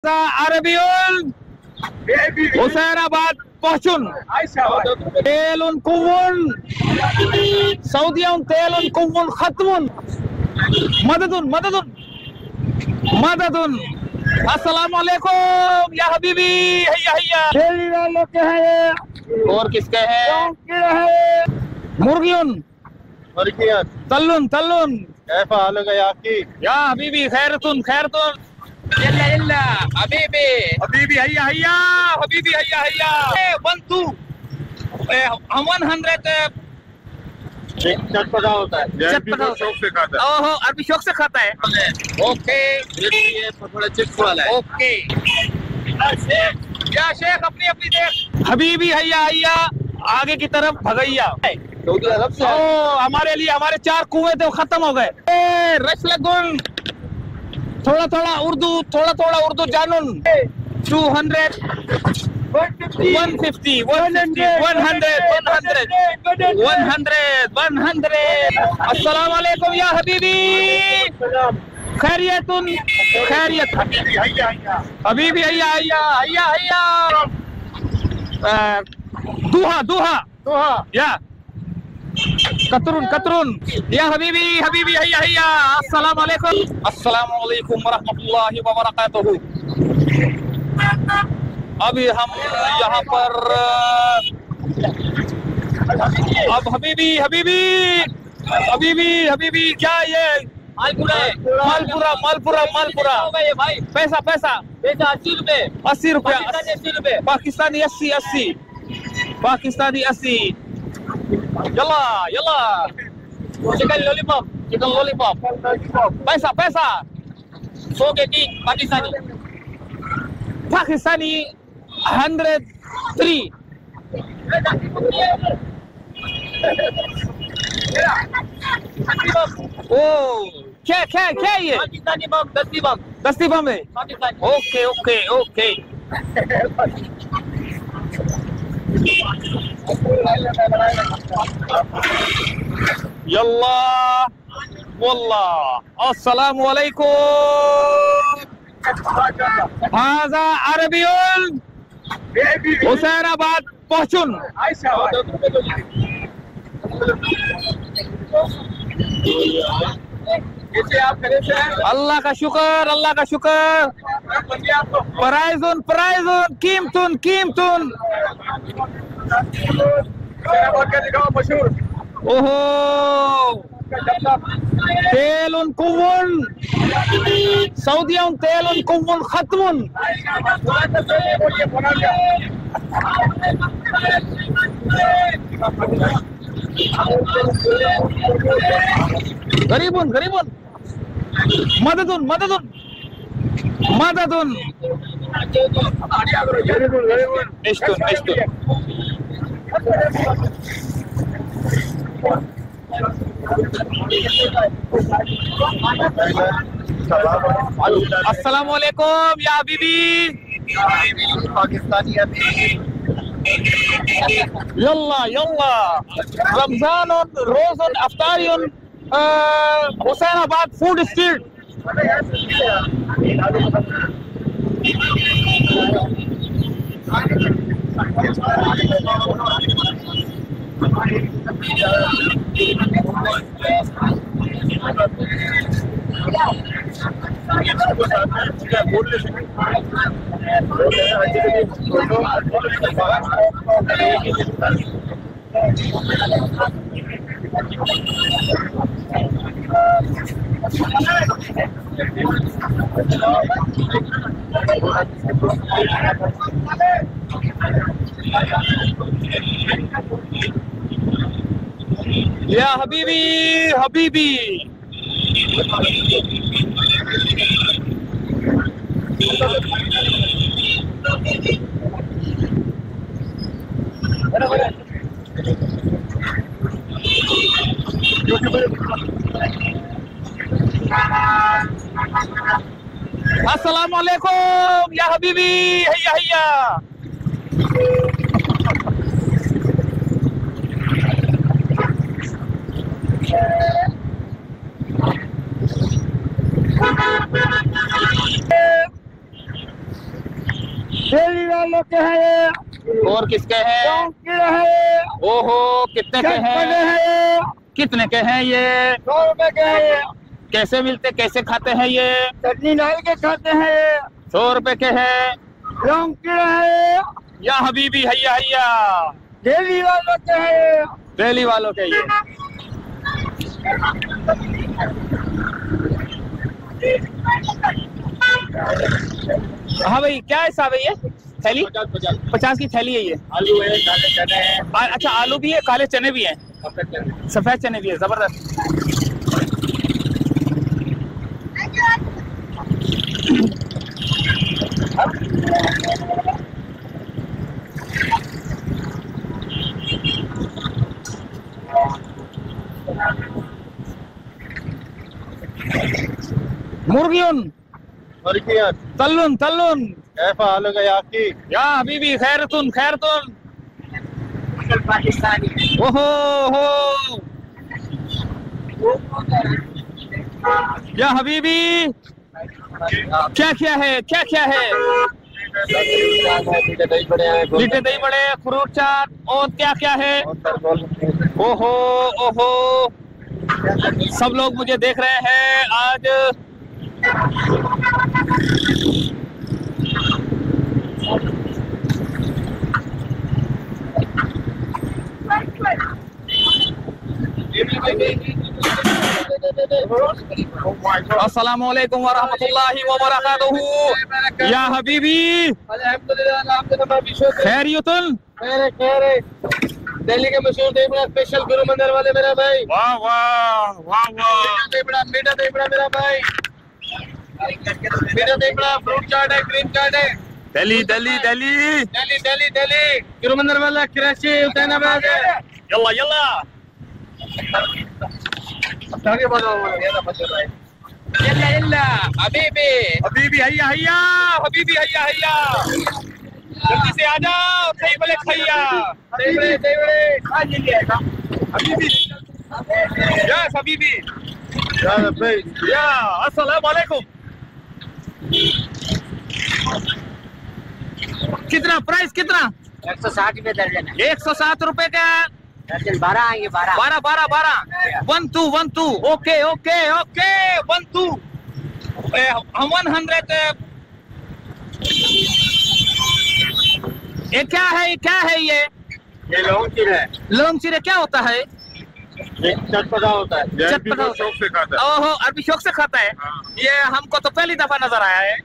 Arabiyun Husainabad pahchun telun kuvun Saudiyaun telun kuvun khatmun madadun Assalamualaikum ya habibi hayya daily वालों के हैं और किसके है मुर्गियun tallun कैसा हाल है आपकी? ya habibi khairatun Yalla habibi hayya habibi hayya 1 2 100 चटपटा होता है। चटपटा शौक से खाता है। ओहो अरबी शौक से खाता है ओके ये थोड़ा चिप्स वाला है। ओके क्या शेख अपनी देख हबीबी हैया आगे की तरफ भगैया सऊदी अरब से हमारे लिए हमारे 4 कुएं थे वो खत्म हो गए रसलगुन थोड़ा उर्दू जानून 200 150 अस्सलाम वालेकुम या हबीबी खैरियत हबीबी हैया दुहा या कतरुन या हबीबी हैया अस्सलाम वालेकुम वरहमतुल्लाहि व बरकातुहू। अभी हम यहाँ पर अब हबीबी क्या ये मालपुरा पैसा 80 रुपया पाकिस्तानी 80 यल्ला चिकन लॉलीपॉप पैसा 100 के 3 पाकिस्तानी 103 ओ क्या ये दस्ती बम है ओके यल्ला वल्लाह अस्सलामु अलैकुम हाजा अरबियुन हुसैनाबाद पहुंचुन अल्लाह का शुक्र प्राइजुन कीमतुन ओहो तेलुन कुव्वुन सऊदियाउन तेलुन कुव्वुन खत्मुन गरीबुन मददुन इश्तुन अस्सलामु अलैकुम या हबीबी पाकिस्तानी यल्ला रमजानुन रोजुन अफ्तारियुन हुसैनाबाद फूड स्ट्रीट या हबीबी अस्सलामु अलैकुम या हबीबी हैया दिल्ली वालों के हैं ये, और किसके हैं? गाँव के हैं ये, ओहो, कितने के चटपटे हैं? हैं ये, कितने के हैं ये? 100 रुपए के हैं ये, कैसे मिलते, कैसे खाते हैं ये? चटनी डाल के खाते हैं ये, 100 रुपए के हैं। गाँव के हैं ये, या हबीबी हैया हैया, दिल्ली वालों के हैं ये। दिल्ली वालों के ये। हाँ भाई, क्या हिसाब है ये थैली? 50 की थैली है ये। आलू है, काले चने हैं, अच्छा, आलू भी है, काले चने भी हैं, सफेद चने। सफेद चने भी है। जबरदस्त। मुर्गियुन और क्या? तल्लुन तल्लुन। कैफा आलू का याकी? या हबीबी खैरतुन खैरतुन। पाकिस्तानी। ओहो हो, या हबीबी क्या क्या है, क्या क्या है? दही बड़े हैं, लीटे दही बड़े, फ्रूट चाट, और क्या क्या है? ओहो ओहो, सब लोग मुझे देख रहे हैं आज। अस्सलाम वालेकुम वरहमतुल्लाहि वबरकातुहू। या हबीबी खैरियतुन। दिल्ली के मशहूर दही बड़ा स्पेशल गुरु मंदिर वाले मेरा भाई। वाह वाह वाह वाह। दही बड़ा, मीठा दही बड़ा मेरा भाई। मीठा दही बड़ा, फ्रूट चाट है, क्रीम चाट है। दिल्ली दिल्ली दिल्ली। दिल्ली दिल्ली दिल्ली गुरु मंदिर वाला कराची हुसैनाबाद है। Yalla Yalla. आगे बढ़ो यार, बच्चे भाई। यल्ला यल्ला हबीबी हबीबी हैया हैया, हबीबी हैया हैया, जल्दी से आ जाओ। दही बड़े खैया, दही बड़े, दही बड़े। हबीबी। यस हबीबी। यार भाई, या अस्सलाम वालेकुम। कितना प्राइस, कितना? 160 रुपए दर्जन है। 160 रुपए का दर्जन 12 आएंगे, 12। 12 12 12। 1 2 1 2। Okay okay okay 1 2। 100। ये क्या है, ये क्या है ये? ये लौंग चिरा है। लौंग चिरे क्या होता है? ये चटपटा होता है। चटपटा शौक से खाता है। ओहो, अरबी शौक से खाता है। ये हमको तो पहली दफा नजर आया है,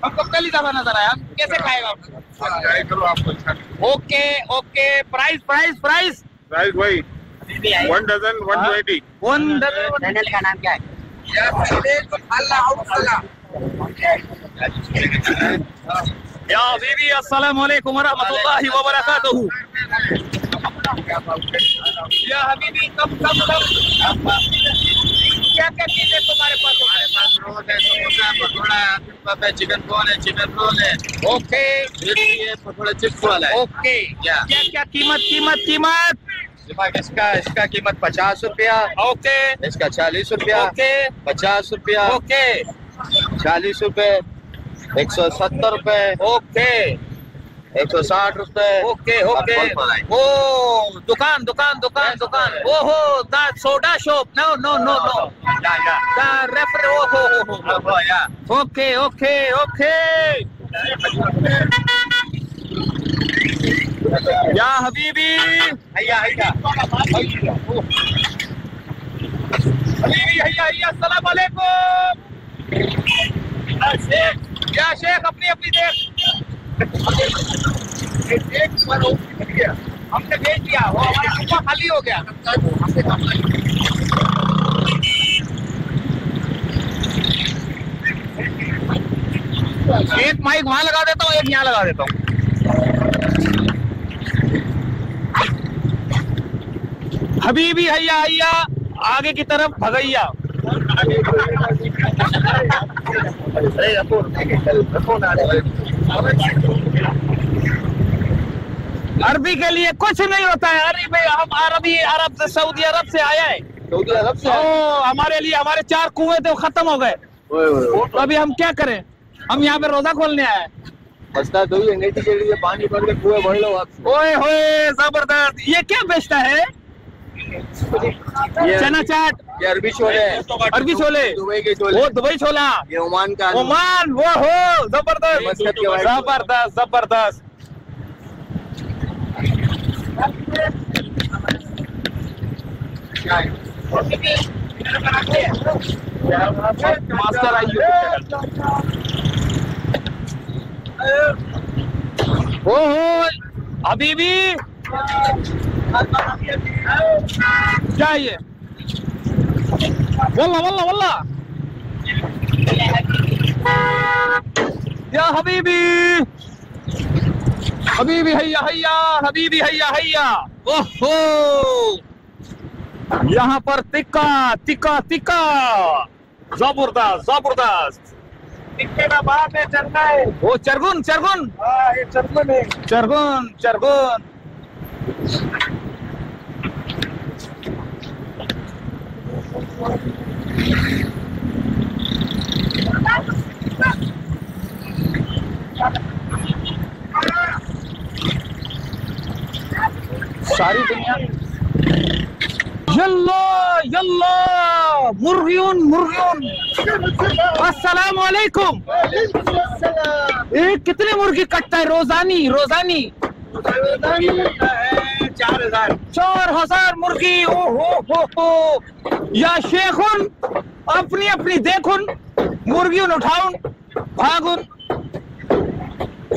हमको पहली दफा नजर आया। हम कैसे खाएगा? ट्राई करो, आपको अच्छा लगेगा। Okay okay. Price price price? Price वही 1 डजन 120। 1 डजन। चैनल का नाम क्या है? या बीबी अस्सलाम वालेकुम वरहमतुल्लाहि वबरकातुहू। या हबीबी कब कब कब क्या क्या चीजें तुम्हारे पास? हमारे पास रोल है, समोसा, पकौड़ा है, पप है, चिकन बॉल है, चिकन रोल है। ओके क्रिस्पी है, पकौड़ा चिप्स वाला है। ओके। क्या? क्या क्या कीमत कीमत कीमत? इसका कीमत 50 रुपया। ओके इसका 40 रुपया। ओके 50 रुपया। ओके 40 रुपए। 170 रुपए। ओके 160 रुपए। Okay okay. ओ दुकान दुकान दुकान दुकान। ओहो, the soda shop. No no no no, the refer. ओहो हो। Okay okay okay. या हबीबी हैया हैया। हबीबी हैया हैया। अस्सलाम वालेकुम। या शेख, अपनी अपनी देख। हमने भेज दिया, वो हमारा डिब्बा खाली हो गया। एक माइक वहां लगा देता हूँ, एक यहाँ लगा देता हूँ। हबीबी हैया हैया, आगे की तरफ भगैया। अरबी के लिए कुछ नहीं होता है। अरबी हम अरब से, सऊदी अरब से आया है। सऊदी अरब से? हमारे लिए हमारे 4 कुएं थे, वो खत्म हो गए। तो अभी हम क्या करें? हम यहाँ पे रोजा खोलने आए। मस्ता दो अंगेठी के लिए पानी भर के कुएं भर लो आप। ओए होए जबरदस्त। ये क्या बेचता है? चना चाट, ये अरबी छोले, अरबी छोले, दुबई के छोले, वो दुबई छोला, ये ओमान का आलू। ओमान, वो हो जबरदस्त जबरदस्त जबरदस्त। मास्टर आई हो हबीबी क्या ये? वल्ला वल्ला वल्ला या हबीबी हबीबी हैया हैया हबीबी हैया हैया। ओहो यहाँ पर तिक्का तिक्का तिक्का जबरदस्त जबरदस्त। टिक्के का बाप है, चरना है। वो चरगुन चरगुन, ये चरगुन है। चरगुन चरगुन। सारी दुनिया यल्ला यल्ला मुर्गियों मुर्गियों। अस्सलाम वालेकुम। कितने मुर्गी कटता है रोजानी रोजानी? 4,000 मुर्गी। ओ हो या शेखुन अपनी अपनी देखुन मुर्गियों उठाउन भागुन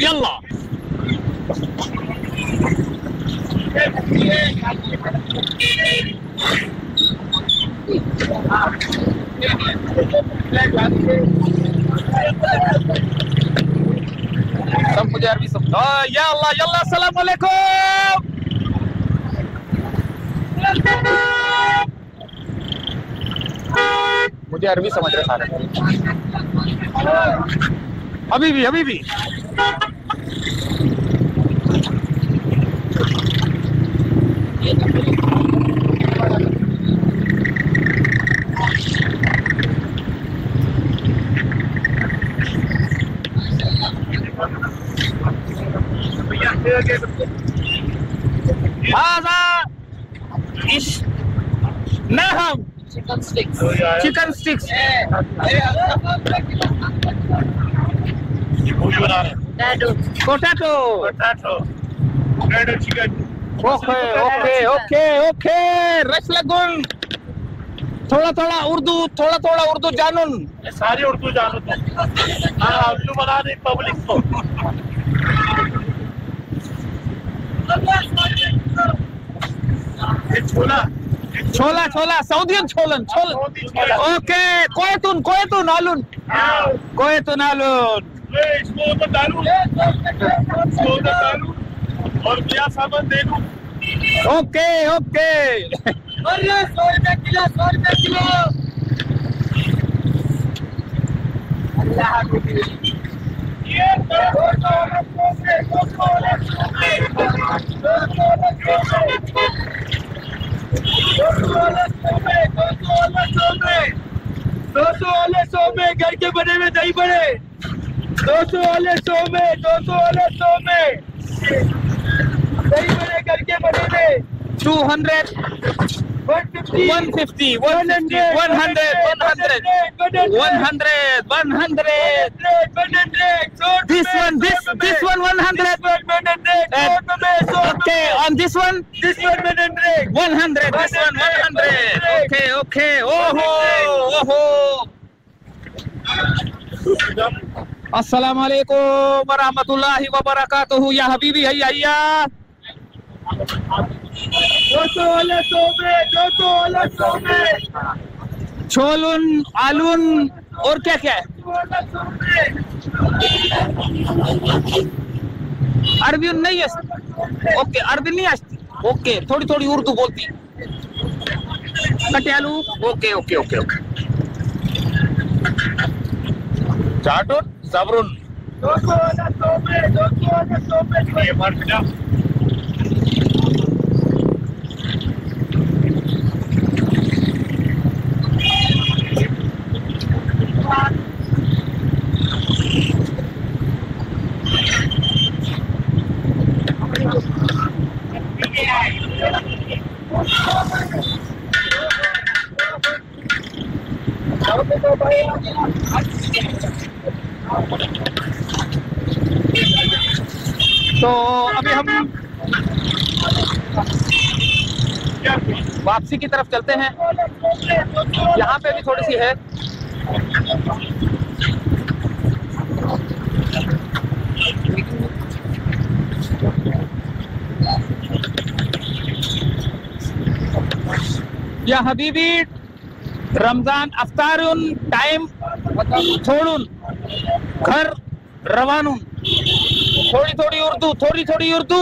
यल्ला। सब मुझे अरबी सब या अल्लाह यल्ला अस्सलाम वालेकुम। मुझे अरबी समझ रहे सारे। हबीबी हबीबी नहम chicken sticks. Potato chicken. Okay okay okay okay रसलगुन। थोड़ा थोड़ा उर्दू जानून। सारी उर्दू जानू तो उर्दू बना दे पब्लिक को। छोला छोला सऊदियन छोलन छोल। ओके कोयतुन आलून कोयतुन आलून। इसको तो डालू और क्या सामान दे दूं। Okay okay. अरे 100 रुपए किलो 100 रुपए किलो। अल्लाह ये $200 में घर के बने में दही बड़े। 200 वाले 100 में 200 वाले 100 में दही बड़े घर के बने में। 200 150 150 150 100 this one 100 okay on this one 100 this one 100 okay oho अस्सलाम वालेकुम वरहमतुल्लाहि वबरकातुहू या हबीबी हैया। 200 वाले 100 में 200 वाले 100 में छोलुन आलून और क्या क्या है? अरबी नहीं है। ओके अरबी नहीं आती। ओके थोड़ी थोड़ी उर्दू बोलती। कटियालू। Okay okay okay okay. चाटुन सबरुन 200 वाले 100 में 200 वाले 100 में ये मार दिया। तो अभी हम वापसी की तरफ चलते हैं। यहाँ पे भी थोड़ी सी है। या हबीबी रमजान अफ्तारुन टाइम छोड़ुन घर रवानुन। थोड़ी थोड़ी उर्दू, थोड़ी थोड़ी उर्दू।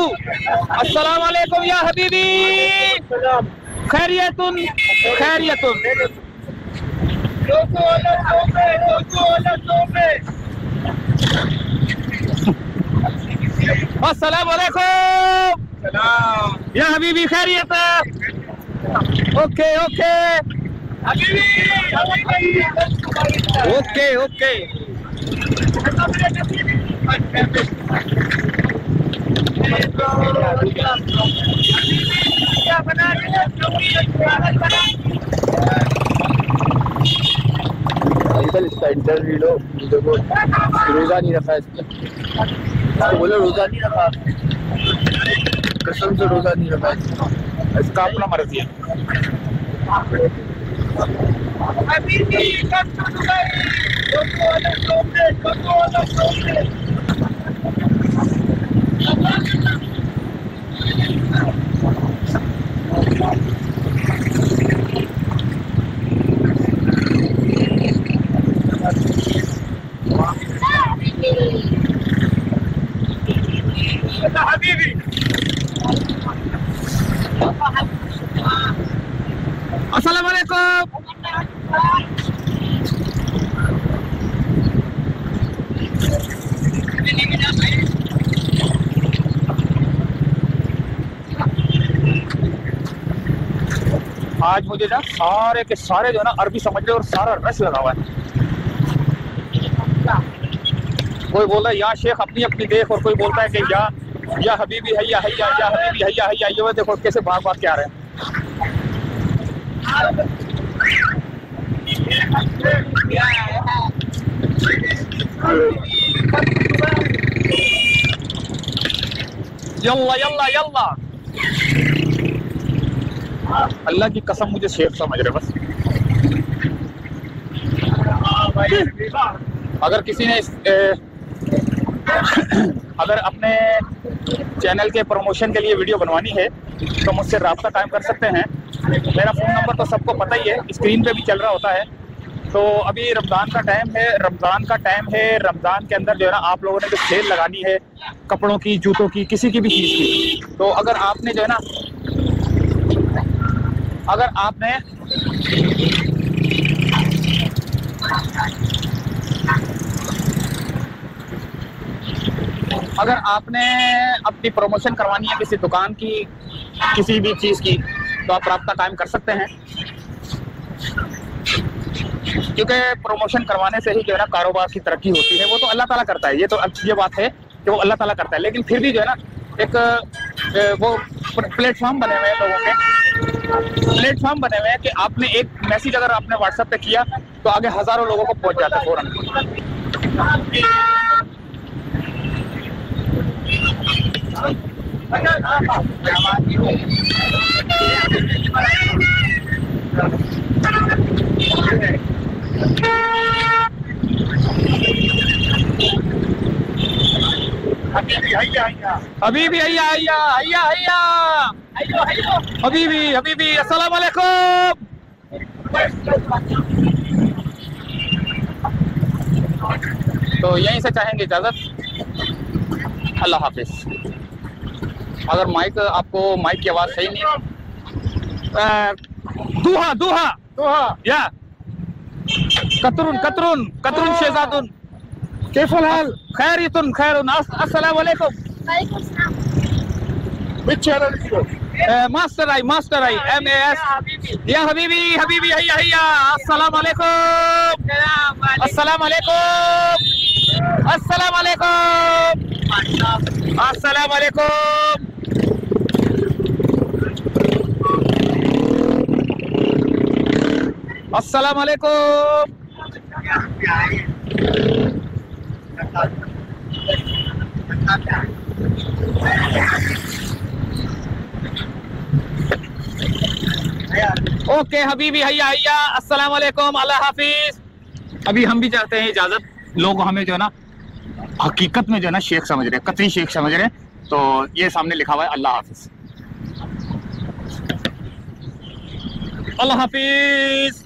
अस्सलाम वालेकुम या हबीबी, खैरियतुन खैरियतुन। अस्सलाम वालेकुम या हबीबी, खैरियत। Okay okay okay okay. इसका इंटरव्यू लो, देखो रोजा नहीं रखा इसने, बोलो रोजा नहीं रखा, कसम से रोजा नहीं रखा इसका अपना मर्जी है। अस्सलाम वालेकुम। आज मुझे ना सारे के सारे जो है ना अरबी समझ रहे और सारा रश लगा हुआ है। कोई बोल रहा है या शेख अपनी अपनी देख, और कोई बोलता है कि या हबीबी हैया हैया, या हबीबी हैया हैया। ये देखो कैसे भाग भाग के आ रहे हैं। Yalla Yalla Yalla. अल्लाह की कसम मुझे शेख समझ रहे बस। अगर किसी ने अगर अपने चैनल के प्रमोशन के लिए वीडियो बनवानी है तो मुझसे रब्ता कायम कर सकते हैं। मेरा फ़ोन नंबर तो सबको पता ही है, स्क्रीन पे भी चल रहा होता है। तो अभी रमज़ान का टाइम है, रमज़ान के अंदर जो है ना आप लोगों ने जो सेल लगानी है कपड़ों की, जूतों की, किसी की भी चीज़ की, तो अगर आपने जो है ना अगर आपने अपनी प्रमोशन करवानी है किसी दुकान की, किसी भी चीज़ की, तो आप रब्ता कायम कर सकते हैं। क्योंकि प्रमोशन करवाने से ही जो है ना कारोबार की तरक्की होती है। वो तो अल्लाह ताला करता है, ये बात है कि वो अल्लाह ताला करता है। लेकिन फिर भी जो है ना एक वो प्लेटफॉर्म बने हुए हैं, लोगों के प्लेटफॉर्म बने हुए हैं कि आपने एक मैसेज अगर आपने व्हाट्सएप पे किया तो आगे हज़ारों लोगों को पहुंच जाता है फौरन। हबीबी हैया हैया हैया हैया हबीबी अस्सलाम वालेकुम। तो यहीं से चाहेंगे इजाज़त। अल्लाह हाफिज। अगर माइक की आवाज़ सही नहीं, दूहा दूहा दूहा या कतरुन शहजादुन, कैफुल हाल, खैरियतुन खैरुन। अस्सलाम वालेकुम। मास्टर आई MAS या हबीबी हैया हैया। अस्सलाम वालेकुम, अस्सलाम वालेकुम, अस्सलाम वालेकुम, अस्सलाम वालेकुम। अस्सलाम वालेकुम। ओके हबीबी हैया हैया, अस्सलाम वालेकुम, अल्लाह हाफिज। अभी हम भी चाहते हैं इजाजत, लोग हमें जो है ना हकीकत में जो है ना शेख समझ रहे, कतई शेख समझ रहे, तो ये सामने लिखा हुआ है अल्लाह हाफिज, अल्लाह हाफिज।